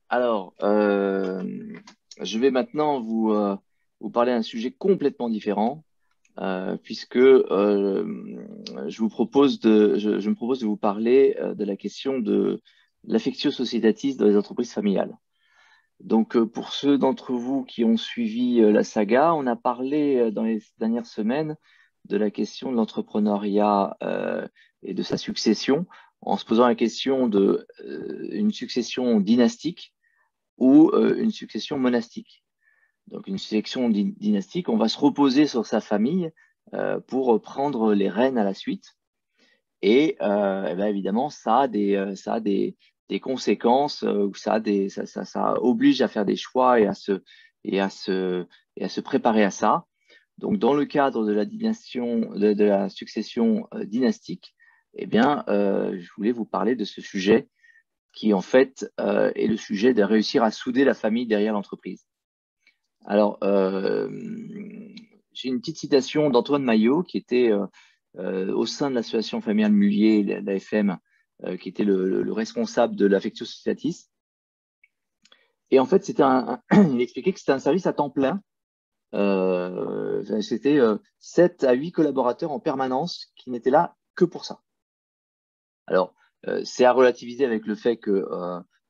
Alors, je vais maintenant vous parler d'un sujet complètement différent, puisque je me propose de vous parler de la question de l'affectio societatis dans les entreprises familiales. Donc, pour ceux d'entre vous qui ont suivi la saga, on a parlé dans les dernières semaines de la question de l'entrepreneuriat et de sa succession, en se posant la question de une succession dynastique ou une succession monastique. Donc une succession dynastique, on va se reposer sur sa famille pour prendre les rênes à la suite. Et ben évidemment, ça a des conséquences, ça oblige à faire des choix et à se, et à se préparer à ça. Donc, dans le cadre de de la succession dynastique, eh bien, je voulais vous parler de ce sujet qui en fait est le sujet de réussir à souder la famille derrière l'entreprise. Alors, j'ai une petite citation d'Antoine Maillot, qui était au sein de l'association familiale Mullier, l'AFM, qui était le responsable de l'Affectio Societatis. Et en fait, il expliquait que c'était un service à temps plein. C'était 7 à 8 collaborateurs en permanence qui n'étaient là que pour ça. Alors, c'est à relativiser avec le fait que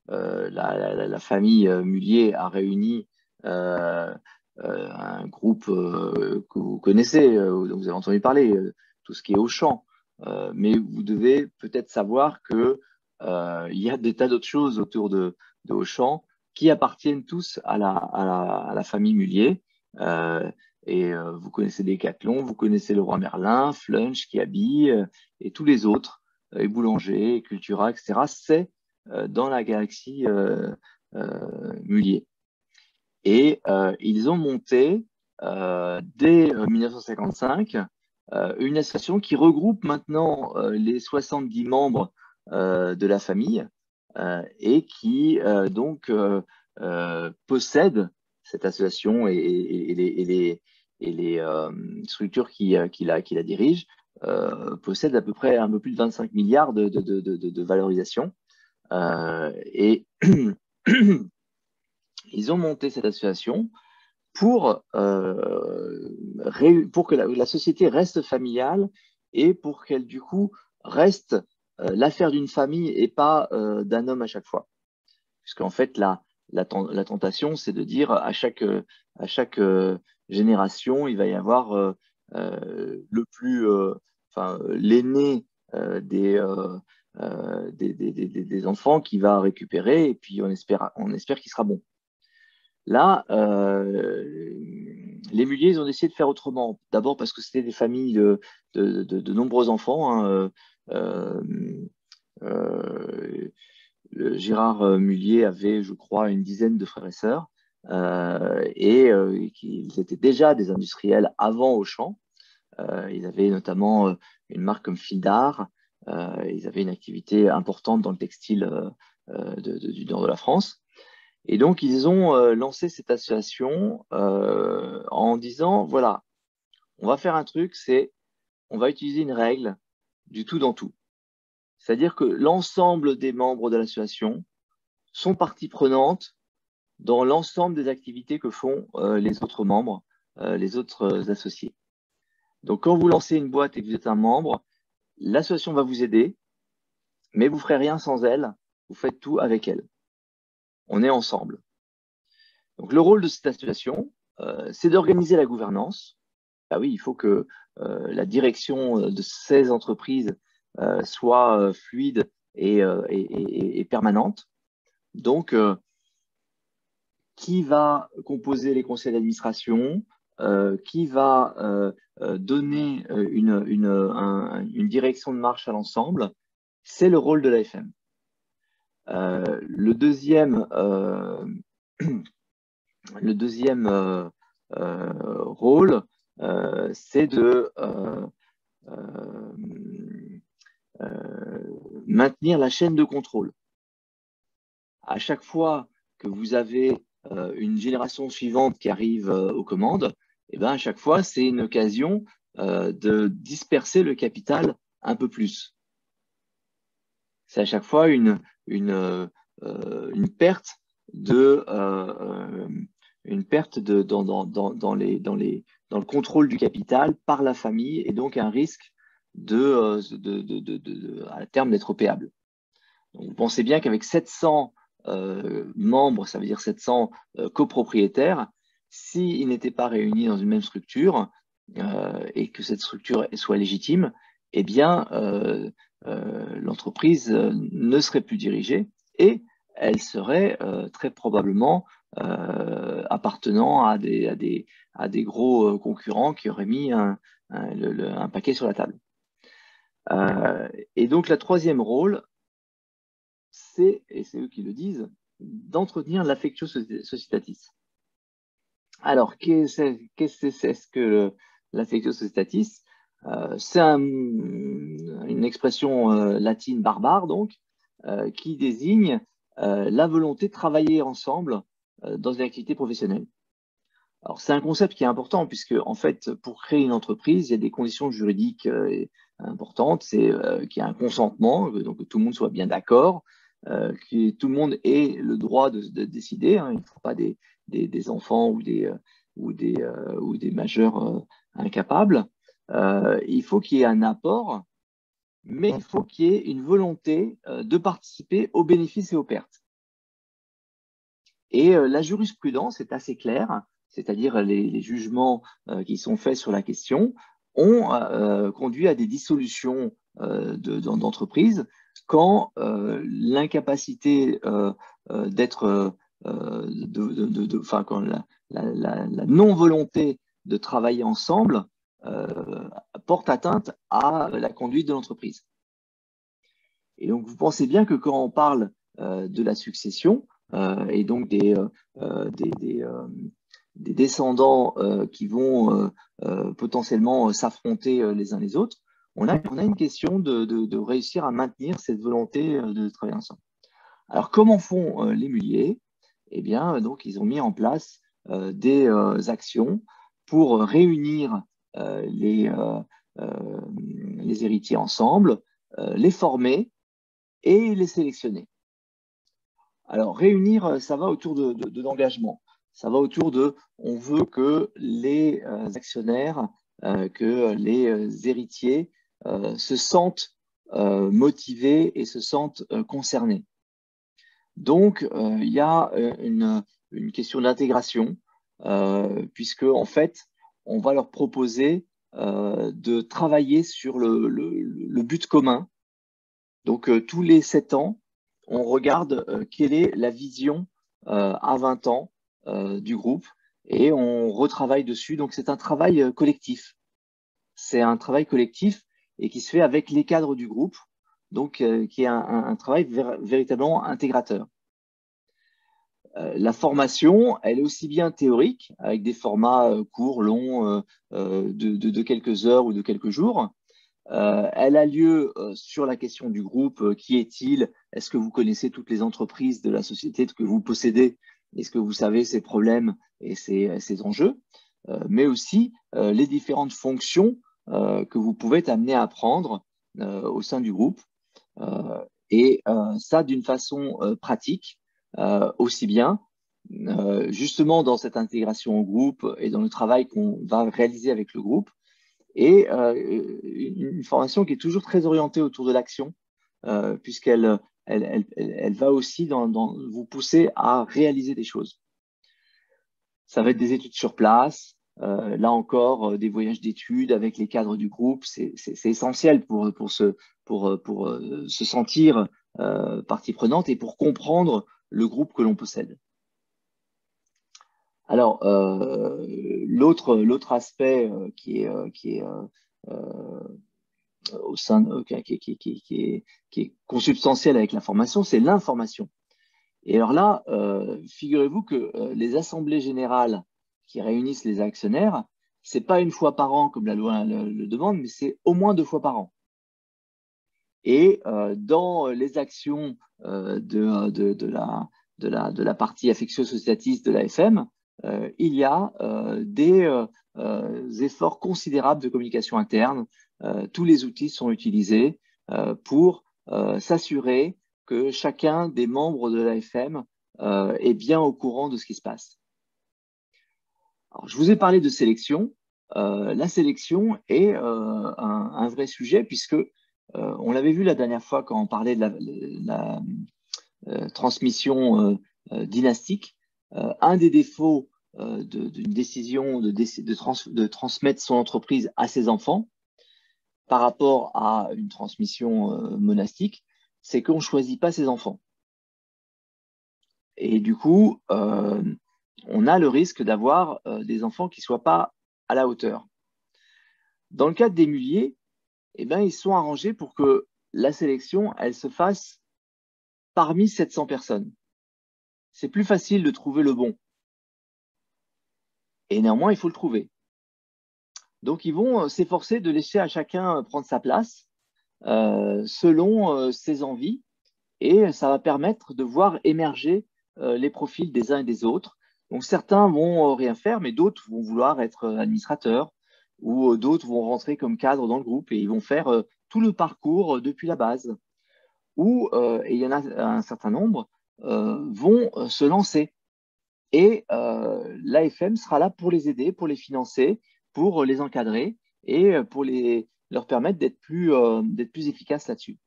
la famille Mullier a réuni euh, un groupe que vous connaissez, dont vous avez entendu parler, tout ce qui est Auchan. Mais vous devez peut-être savoir que il y a des tas d'autres choses autour de Auchan qui appartiennent tous à la famille Mullier. Euh, vous connaissez Decathlon, vous connaissez Leroy Merlin, Flunch, Kiabi et tous les autres et Boulanger, et Cultura, etc., c'est dans la galaxie Mullier. Et ils ont monté, dès 1955, une association qui regroupe maintenant les 70 membres de la famille et qui possède cette association et les structures qui la dirigent possède à peu près un peu plus de 25 milliards de valorisation. Et ils ont monté cette association pour que la société reste familiale et pour qu'elle, du coup, reste l'affaire d'une famille et pas d'un homme à chaque fois. Puisqu'en fait, la tentation, c'est de dire à chaque génération, il va y avoir l'aîné des enfants qui va récupérer et puis on espère qu'il sera bon. Là, les Mulliers, ils ont décidé de faire autrement. D'abord parce que c'était des familles de nombreux enfants, hein. Euh, Gérard Mullier avait, je crois, une dizaine de frères et sœurs, ils étaient déjà des industriels avant Auchan. Ils avaient notamment une marque comme Fildar. Ils avaient une activité importante dans le textile du nord de la France. Et donc, ils ont lancé cette association en disant, voilà, on va faire un truc, on va utiliser une règle du tout dans tout. C'est-à-dire que l'ensemble des membres de l'association sont partie prenante dans l'ensemble des activités que font les autres membres, les autres associés. Donc, quand vous lancez une boîte et que vous êtes un membre, l'association va vous aider, mais vous ne ferez rien sans elle, vous faites tout avec elle. On est ensemble. Donc, le rôle de cette association, c'est d'organiser la gouvernance. Ah oui, il faut que la direction de ces entreprises soit fluide et permanente. Donc, qui va composer les conseils d'administration, qui va donner une direction de marche à l'ensemble, c'est le rôle de l'AFM. Le deuxième rôle, c'est de maintenir la chaîne de contrôle. À chaque fois que vous avez une génération suivante qui arrive aux commandes, et ben à chaque fois, c'est une occasion de disperser le capital un peu plus. C'est à chaque fois une perte une perte dans le contrôle du capital par la famille et donc un risque à terme d'être opéable. Donc, vous pensez bien qu'avec 700 membres, ça veut dire 700 copropriétaires, s'ils n'étaient pas réunis dans une même structure et que cette structure soit légitime, eh bien, l'entreprise ne serait plus dirigée et elle serait très probablement appartenant à des gros concurrents qui auraient mis un paquet sur la table. Et donc, le troisième rôle, et c'est eux qui le disent, d'entretenir l'affectio societatis. Alors, qu'est-ce que l'affectio societatis? C'est une expression latine barbare, donc, qui désigne la volonté de travailler ensemble dans une activité professionnelle. Alors, c'est un concept qui est important puisque, en fait, pour créer une entreprise, il y a des conditions juridiques importantes. C'est qu'il y a un consentement, donc que tout le monde soit bien d'accord, que tout le monde ait le droit de décider. Hein. Il ne faut pas des enfants ou des majeurs incapables. Il faut qu'il y ait un apport, mais il faut qu'il y ait une volonté de participer aux bénéfices et aux pertes. Et la jurisprudence est assez claire, c'est-à-dire les jugements qui sont faits sur la question ont conduit à des dissolutions d'entreprises quand l'incapacité d'être, quand la non-volonté de travailler ensemble porte atteinte à la conduite de l'entreprise. Et donc, vous pensez bien que quand on parle de la succession, et donc des descendants qui vont potentiellement s'affronter les uns les autres, on a une question de réussir à maintenir cette volonté de travailler ensemble. Alors, comment font les Mulliez? Eh bien, donc, ils ont mis en place des actions pour réunir les héritiers ensemble, les former et les sélectionner. Alors, réunir, ça va autour de l'engagement. Ça va autour on veut que les actionnaires, que les héritiers se sentent motivés et se sentent concernés. Donc, il y a une question d'intégration, puisque, en fait, on va leur proposer de travailler sur le but commun. Donc, tous les 7 ans, on regarde quelle est la vision à 20 ans du groupe et on retravaille dessus. Donc, c'est un travail collectif. C'est un travail collectif et qui se fait avec les cadres du groupe, donc qui est un travail véritablement intégrateur. La formation, elle est aussi bien théorique, avec des formats courts, longs, de quelques heures ou de quelques jours. Elle a lieu sur la question du groupe. Qui est-il? Est-ce que vous connaissez toutes les entreprises de la société que vous possédez? Est-ce que vous savez ses problèmes et ses enjeux? Mais aussi les différentes fonctions que vous pouvez être amené à prendre au sein du groupe. Et ça d'une façon pratique, aussi bien justement dans cette intégration au groupe et dans le travail qu'on va réaliser avec le groupe, et une formation qui est toujours très orientée autour de l'action, puisqu'elle va aussi vous pousser à réaliser des choses. Ça va être des études sur place, là encore, des voyages d'études avec les cadres du groupe. C'est essentiel pour se sentir partie prenante et pour comprendre le groupe que l'on possède. Alors, l'autre aspect qui est au sein qui est consubstantiel avec la formation, c'est l'information. Et alors là, figurez-vous que les assemblées générales qui réunissent les actionnaires, c'est pas une fois par an comme la loi le demande, mais c'est au moins 2 fois par an. Et dans les actions de la partie affectio societatis de l'AFM, il y a des efforts considérables de communication interne. Tous les outils sont utilisés pour s'assurer que chacun des membres de l'AFM est bien au courant de ce qui se passe. Alors, je vous ai parlé de sélection. La sélection est un vrai sujet puisque on l'avait vu la dernière fois quand on parlait de la transmission dynastique. Un des défauts d'une décision de transmettre son entreprise à ses enfants par rapport à une transmission monastique, c'est qu'on ne choisit pas ses enfants. Et du coup, on a le risque d'avoir des enfants qui ne soient pas à la hauteur. Dans le cadre des muliers, eh ben, ils sont arrangés pour que la sélection, elle se fasse parmi 700 personnes. C'est plus facile de trouver le bon. Et néanmoins, il faut le trouver. Donc, ils vont s'efforcer de laisser à chacun prendre sa place selon ses envies. Et ça va permettre de voir émerger les profils des uns et des autres. Donc, certains vont rien faire, mais d'autres vont vouloir être administrateurs ou d'autres vont rentrer comme cadre dans le groupe et ils vont faire tout le parcours depuis la base. Ou, et il y en a un certain nombre, vont se lancer. Et l'AFM sera là pour les aider, pour les financer, pour les encadrer et pour leur permettre d'être plus efficaces là-dessus.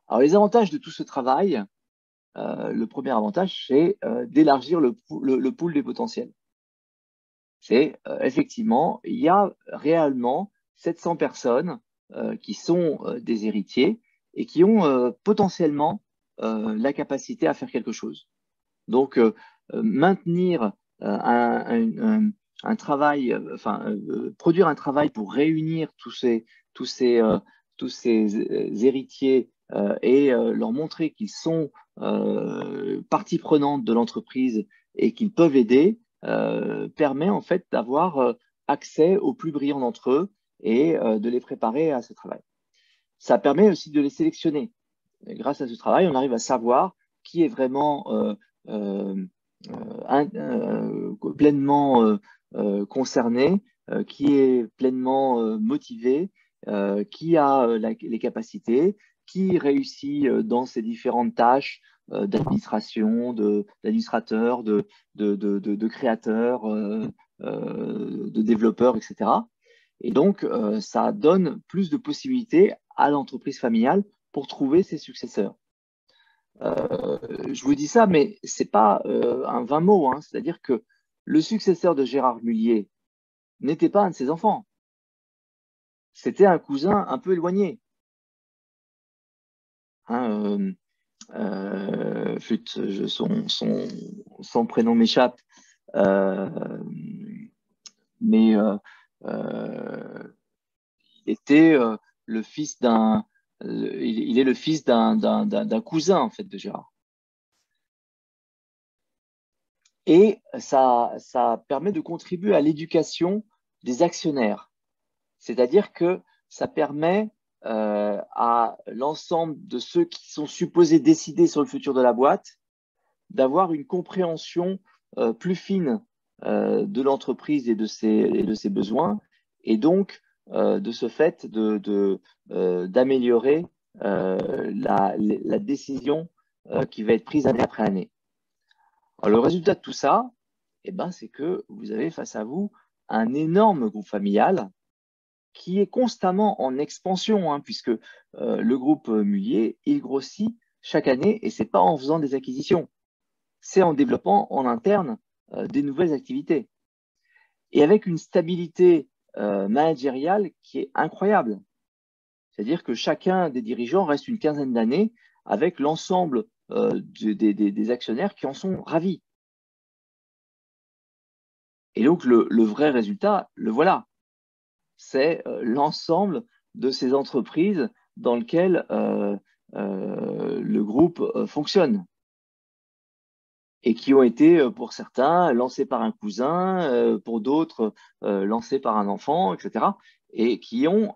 Alors, les avantages de tout ce travail, le premier avantage, c'est d'élargir le pool des potentiels. C'est effectivement, il y a réellement 700 personnes qui sont des héritiers et qui ont potentiellement la capacité à faire quelque chose. Donc, maintenir un travail, produire un travail pour réunir tous ces héritiers et leur montrer qu'ils sont partie prenante de l'entreprise et qu'ils peuvent aider, permet en fait d'avoir accès aux plus brillants d'entre eux et de les préparer à ce travail. Ça permet aussi de les sélectionner. Et grâce à ce travail, on arrive à savoir qui est vraiment pleinement concerné, qui est pleinement motivé, qui a les capacités, qui réussit dans ses différentes tâches d'administration, d'administrateur, de créateur, de développeur, etc. Et donc, ça donne plus de possibilités à l'entreprise familiale pour trouver ses successeurs. Je vous dis ça, mais ce n'est pas un vain mot, hein. C'est-à-dire que le successeur de Gérard Mullier n'était pas un de ses enfants. C'était un cousin un peu éloigné. Hein, son prénom m'échappe, mais il était le fils il est le fils d'un cousin en fait de Gérard. Et ça permet de contribuer à l'éducation des actionnaires. C'est-à-dire que ça permet à l'ensemble de ceux qui sont supposés décider sur le futur de la boîte d'avoir une compréhension plus fine de l'entreprise et de ses besoins, et donc de ce fait d'améliorer la décision qui va être prise année après année. Alors, le résultat de tout ça, eh ben, c'est que vous avez face à vous un énorme groupe familial qui est constamment en expansion, hein, puisque le groupe Mullier, il grossit chaque année et ce n'est pas en faisant des acquisitions, c'est en développant en interne des nouvelles activités. Et avec une stabilité managériale qui est incroyable. C'est-à-dire que chacun des dirigeants reste une quinzaine d'années avec l'ensemble des actionnaires qui en sont ravis. Et donc, le vrai résultat, le voilà. C'est l'ensemble de ces entreprises dans lesquelles le groupe fonctionne et qui ont été, pour certains, lancés par un cousin, pour d'autres, lancés par un enfant, etc. Et qui ont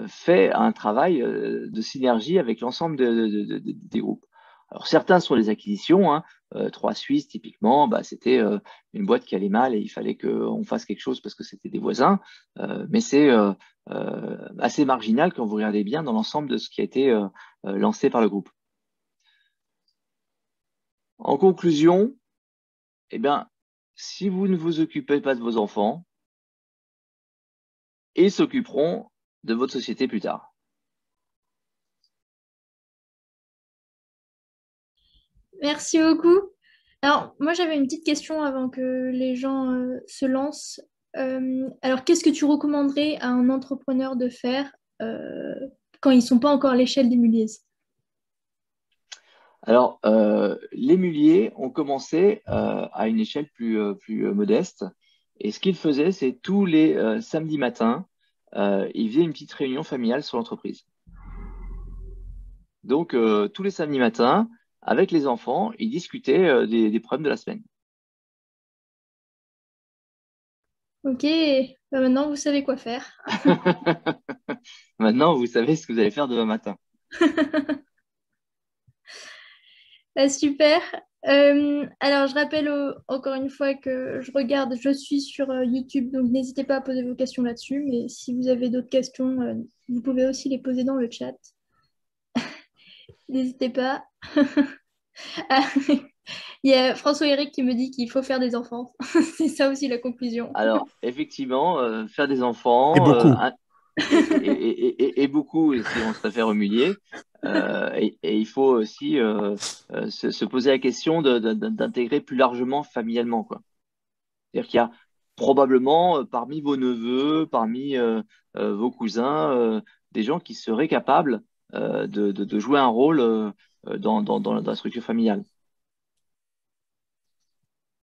fait un travail de synergie avec l'ensemble des groupes. Alors, certains sont des acquisitions, hein. 3 Suisses, typiquement, bah, c'était une boîte qui allait mal et il fallait qu'on fasse quelque chose parce que c'était des voisins. Mais c'est assez marginal quand vous regardez bien dans l'ensemble de ce qui a été lancé par le groupe. En conclusion, eh bien, si vous ne vous occupez pas de vos enfants, ils s'occuperont de votre société plus tard. Merci beaucoup. Alors, moi, j'avais une petite question avant que les gens se lancent. Alors, qu'est-ce que tu recommanderais à un entrepreneur de faire quand ils ne sont pas encore à l'échelle des Muliez? Alors, les muliers ont commencé à une échelle plus modeste. Et ce qu'ils faisaient, c'est tous les samedis matins, ils faisaient une petite réunion familiale sur l'entreprise. Donc, tous les samedis matins, avec les enfants, ils discutaient des problèmes de la semaine. Ok, bah maintenant, vous savez quoi faire. Maintenant, vous savez ce que vous allez faire demain matin. Bah, super. Alors, je rappelle encore une fois que je suis sur YouTube, donc n'hésitez pas à poser vos questions là-dessus. Mais si vous avez d'autres questions, vous pouvez aussi les poser dans le chat. N'hésitez pas. Ah, il y a François-Éric qui me dit qu'il faut faire des enfants. C'est ça aussi la conclusion. Alors, effectivement, faire des Et enfants, beaucoup. et beaucoup, et si on se réfère au millier, et il faut aussi se poser la question d'intégrer plus largement familialement, quoi. C'est-à-dire qu'il y a probablement parmi vos neveux, parmi vos cousins, des gens qui seraient capables de jouer un rôle dans la structure familiale.